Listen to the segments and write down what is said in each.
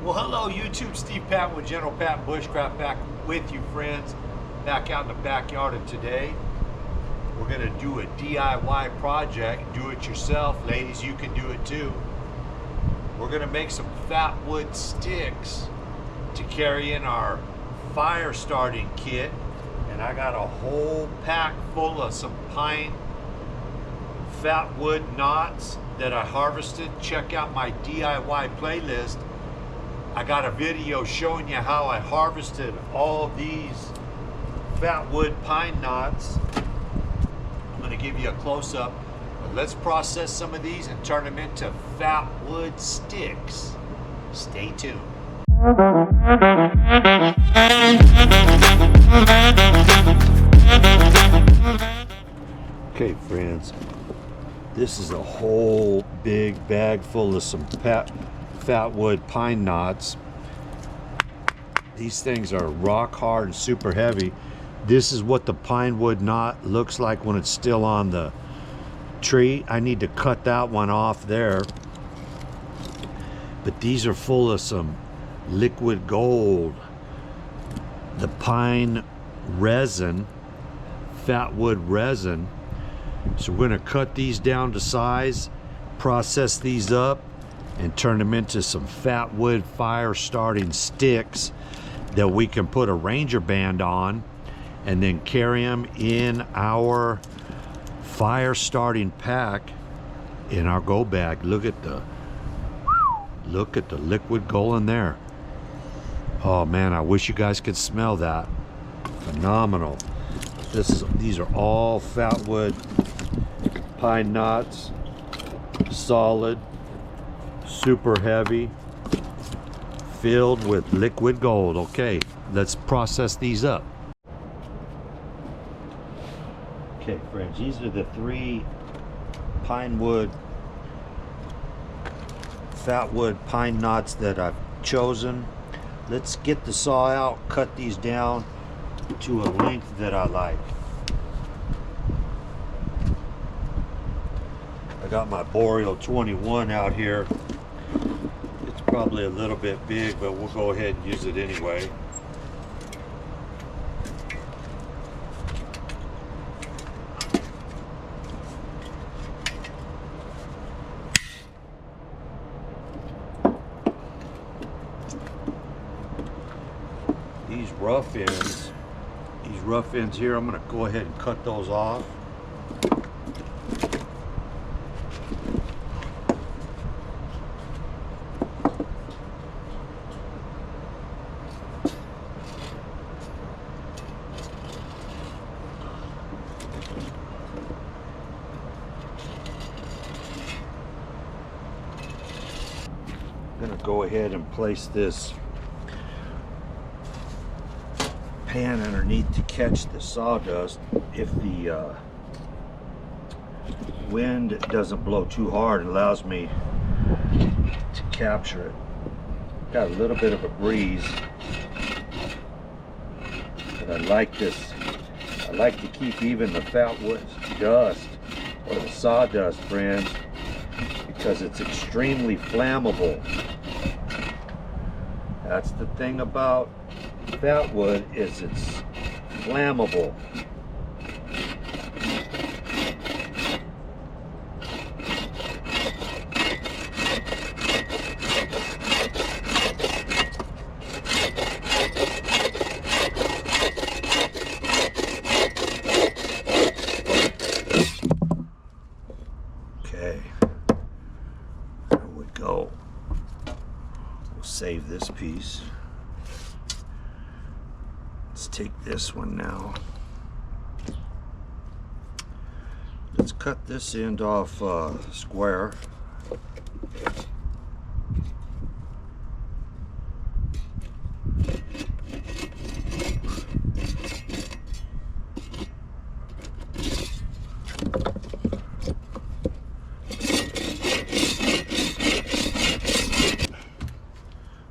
Well, hello YouTube, Steve Fatwood, General Pat Bushcraft, back with you friends, back out in the backyard. And today we're going to do a DIY project, do it yourself. Ladies, you can do it too. We're going to make some Fatwood sticks to carry in our fire starting kit. And I got a whole pack full of some pine Fatwood knots that I harvested. Check out my DIY playlist. I got a video showing you how I harvested all of these Fatwood pine knots. I'm going to give you a close-up, but let's process some of these and turn them into Fatwood sticks. Stay tuned. Okay friends, this is a whole big bag full of some Fatwood pine knots. These things are rock hard and super heavy. This is what the pine wood knot looks like when it's still on the tree. I need to cut that one off there. But these are full of some liquid gold. The pine resin, Fatwood resin. So we're going to cut these down to size, process these up, and turn them into some Fatwood fire starting sticks that we can put a Ranger band on and then carry them in our fire starting pack in our go bag. Look at the liquid gold in there. Oh man, I wish you guys could smell that. Phenomenal. These are all Fatwood pine knots, solid, super heavy, filled with liquid gold. Okay, let's process these up. Okay friends, these are the 3 Fatwood pine knots that I've chosen. Let's get the saw out, cut these down to a length that I like. I got my Boreal 21 out here. It's probably a little bit big, but we'll go ahead and use it anyway. These rough ends here, I'm going to go ahead and cut those off. I'm going to go ahead and place this pan underneath to catch the sawdust. If the wind doesn't blow too hard, it allows me to capture it. Got a little bit of a breeze, but I like this. I like to keep even the Fatwood dust or the sawdust, friends, because it's extremely flammable. That's the thing about Fatwood, is it's flammable. Okay, there we go. We'll save this piece. Let's take this one now. Let's cut this end off square.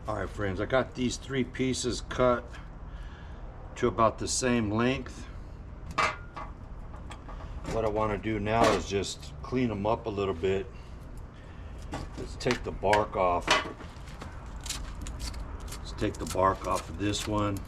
All right, friends, I got these 3 pieces cut to about the same length. What I want to do now is just clean them up a little bit. Let's take the bark off. take the bark off of this one.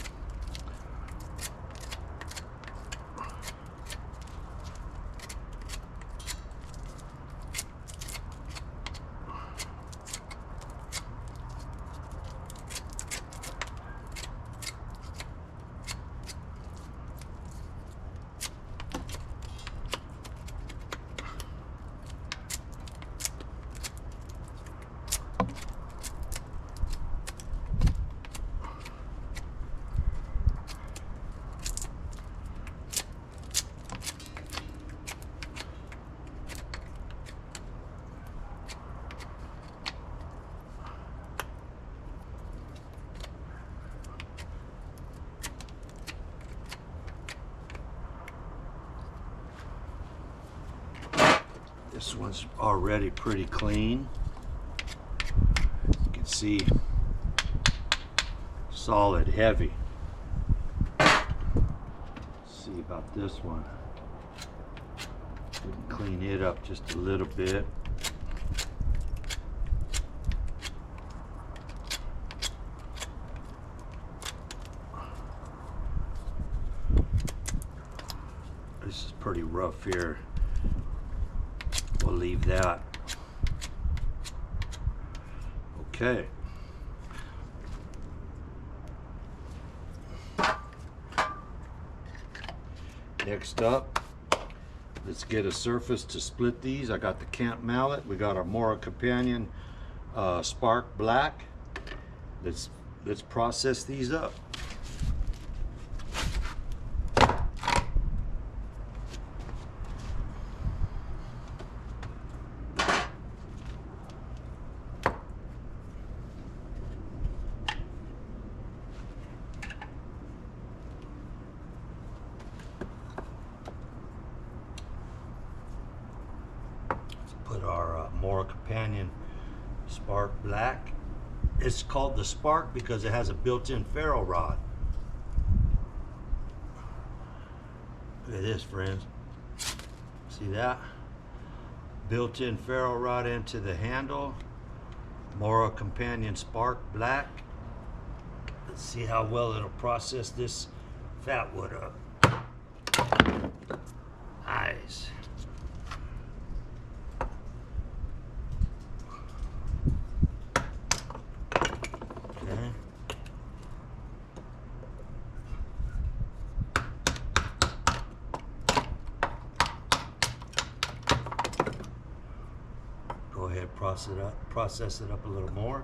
This one's already pretty clean. You can see solid, heavy. Let's see about this one. We can clean it up just a little bit. This is pretty rough here. We'll leave that. Okay. Next up, let's get a surface to split these. I got the Camp mallet. We got our Mora Companion Spark Black. Let's process these up. Put our Mora Companion Spark Black. It's called the Spark because it has a built-in ferro rod. Look at this, friends. See that? Built-in ferro rod into the handle. Mora Companion Spark Black. Let's see how well it'll process this Fatwood up. Nice. Go ahead, process it up a little more.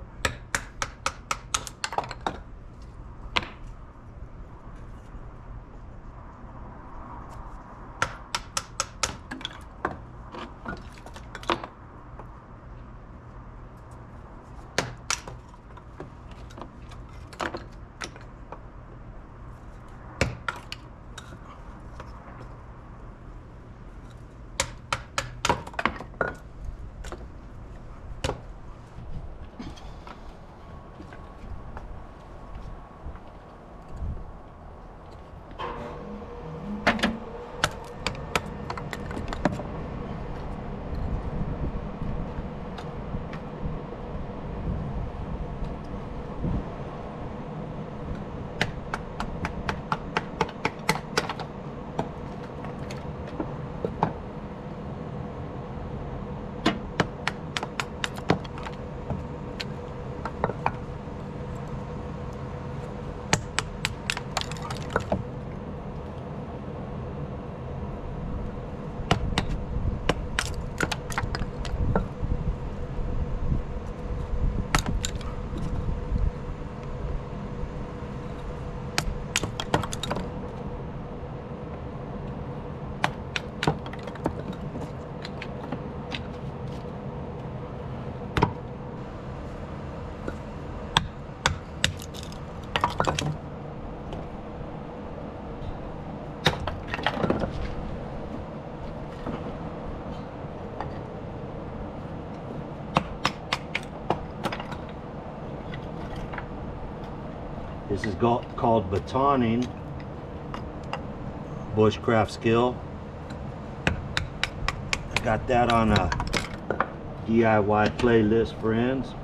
This is called batoning, bushcraft skill. I got that on a DIY playlist, friends.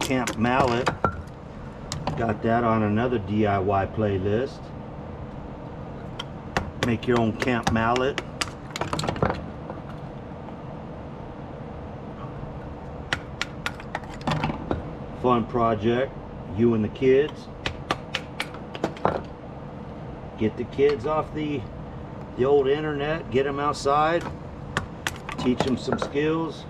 camp mallet. Got that on another DIY playlist. Make your own camp mallet. Fun project, you and the kids. Get the kids off the old internet, get them outside, teach them some skills.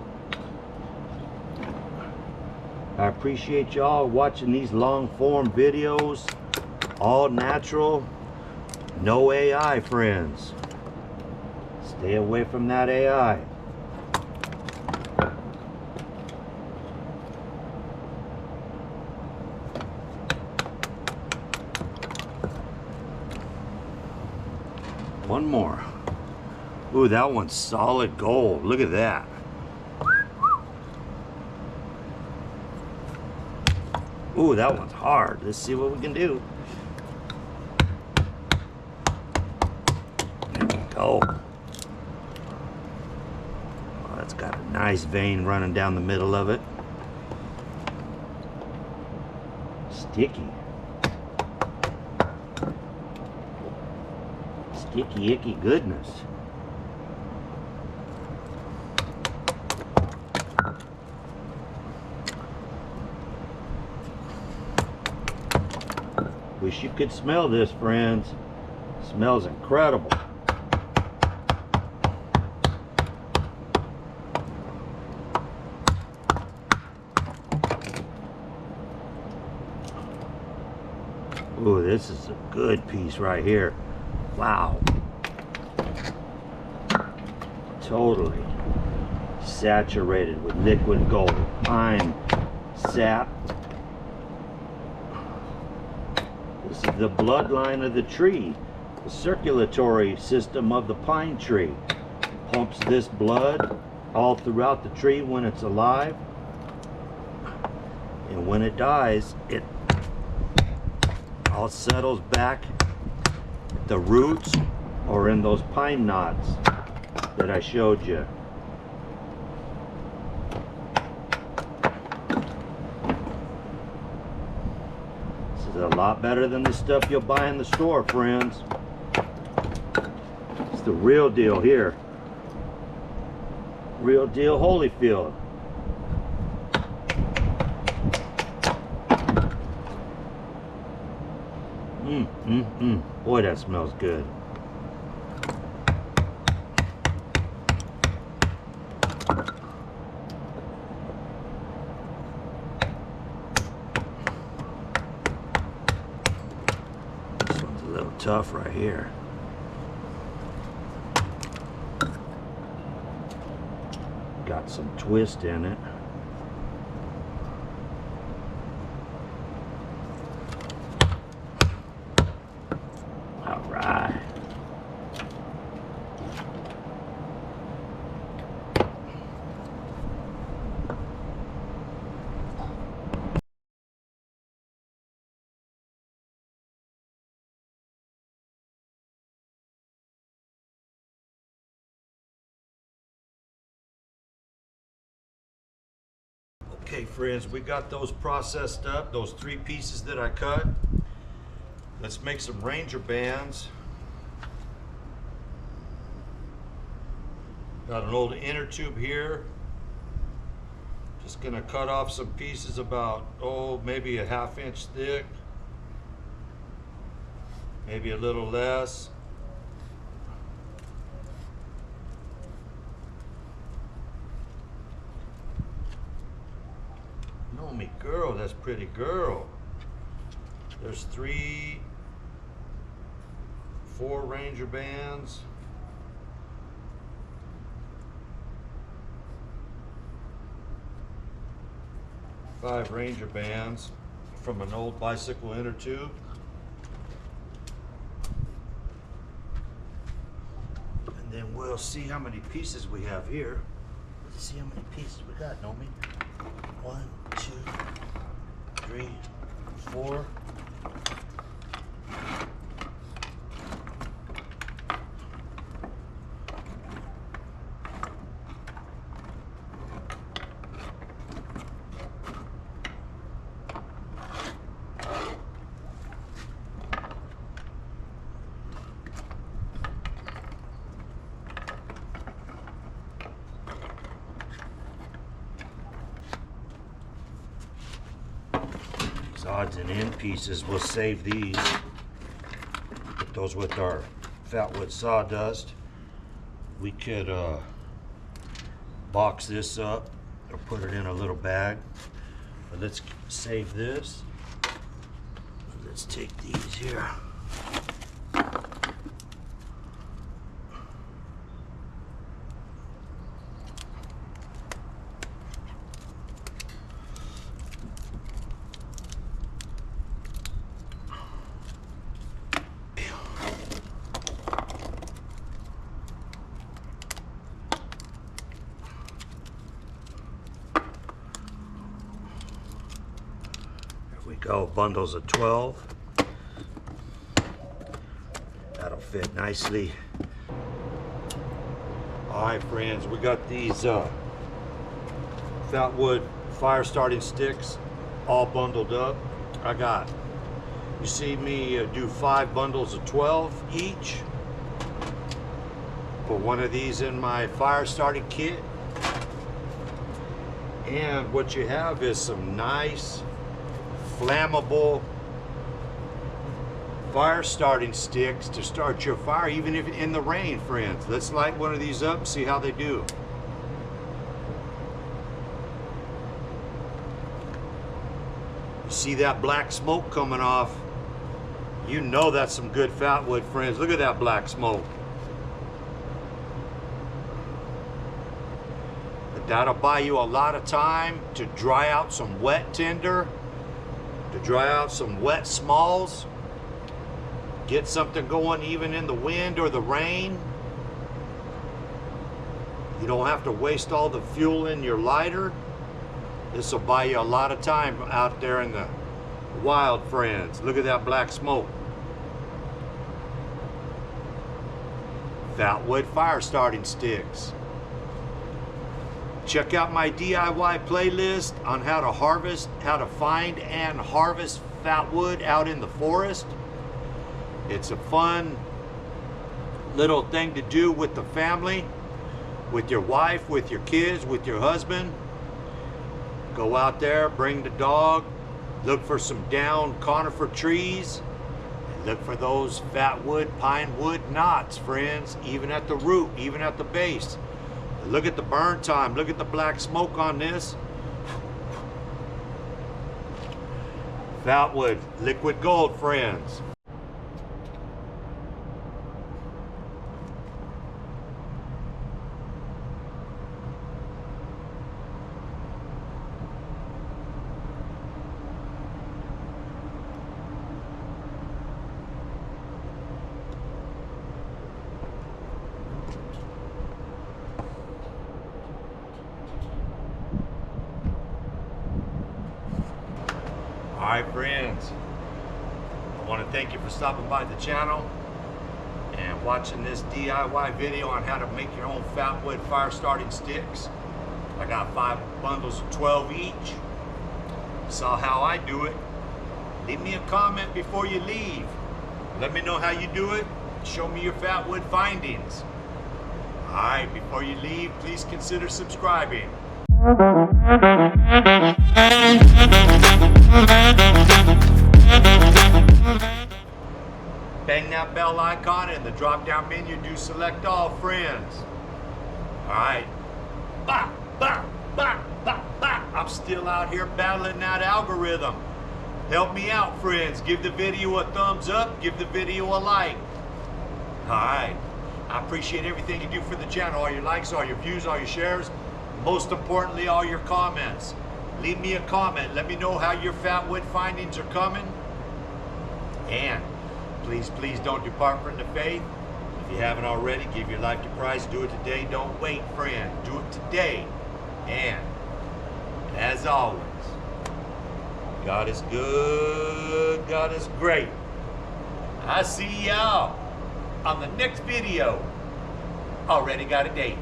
I appreciate y'all watching these long form videos, all natural, no AI, friends. Stay away from that AI. One more. Ooh, that one's solid gold. Look at that. Ooh, that one's hard. Let's see what we can do. There we go. Oh, that's got a nice vein running down the middle of it. Sticky. Sticky, icky goodness. Wish you could smell this, friends. Smells incredible. Ooh, this is a good piece right here. Wow. Totally saturated with liquid gold. Pine sap. This is the bloodline of the tree. The circulatory system of the pine tree. Pumps this blood all throughout the tree when it's alive. And when it dies, it all settles back at the roots or in those pine knots that I showed you. This is a lot better than the stuff you'll buy in the store, friends. It's the real deal here. Real deal Holyfield. Boy, that smells good. This one's a little tough right here. Got some twist in it. Okay, friends, we got those processed up, those 3 pieces that I cut. Let's make some Ranger bands. Got an old inner tube here. Just gonna cut off some pieces about, maybe a 1/2 inch thick. Maybe a little less. No, me girl, that's pretty girl. There's 4 Ranger bands. Five Ranger bands from an old bicycle inner tube. And then we'll see how many pieces we have here. Let's see how many pieces we got, Nomi. 1, 2, 3, 4. odds and end pieces. We'll save these. Put those with our Fatwood sawdust. We could box this up or put it in a little bag. But let's save this. Let's take these here. Go, bundles of 12. That'll fit nicely. All right, friends, we got these Fatwood fire starting sticks all bundled up. You see me do 5 bundles of 12 each. Put one of these in my fire starting kit. And what you have is some nice flammable fire starting sticks to start your fire, even if in the rain, friends. Let's light one of these up and see how they do. You see that black smoke coming off? You know that's some good Fatwood, friends. Look at that black smoke. But that'll buy you a lot of time to dry out some wet tinder, to dry out some wet smalls, get something going even in the wind or the rain. You don't have to waste all the fuel in your lighter. This will buy you a lot of time out there in the wild, friends. Look at that black smoke. Fatwood fire starting sticks. Check out my DIY playlist on how to find and harvest Fatwood out in the forest. It's a fun little thing to do with the family, with your wife, with your kids, with your husband. Go out there, bring the dog, look for some downed conifer trees, and look for those Fatwood, pine wood knots, friends, even at the root, even at the base. Look at the burn time. Look at the black smoke on this. Fatwood, liquid gold, friends. Alright, friends, I want to thank you for stopping by the channel and watching this DIY video on how to make your own Fatwood fire starting sticks. I got 5 bundles of 12 each. Saw how I do it. Leave me a comment before you leave. Let me know how you do it. Show me your Fatwood findings. Alright, before you leave, please consider subscribing. Bang that bell icon and the drop down menu, do select all, friends. Alright. Bah, bah, bah, bah, bah. I'm still out here battling that algorithm. Help me out, friends. Give the video a thumbs up, give the video a like. Alright. I appreciate everything you do for the channel, all your likes, all your views, all your shares. Most importantly, all your comments. Leave me a comment. Let me know how your Fatwood findings are coming. And please, please don't depart from the faith. If you haven't already, give your life to Christ. Do it today. Don't wait, friend. Do it today. And as always, God is good. God is great. I see y'all on the next video. Already got a date.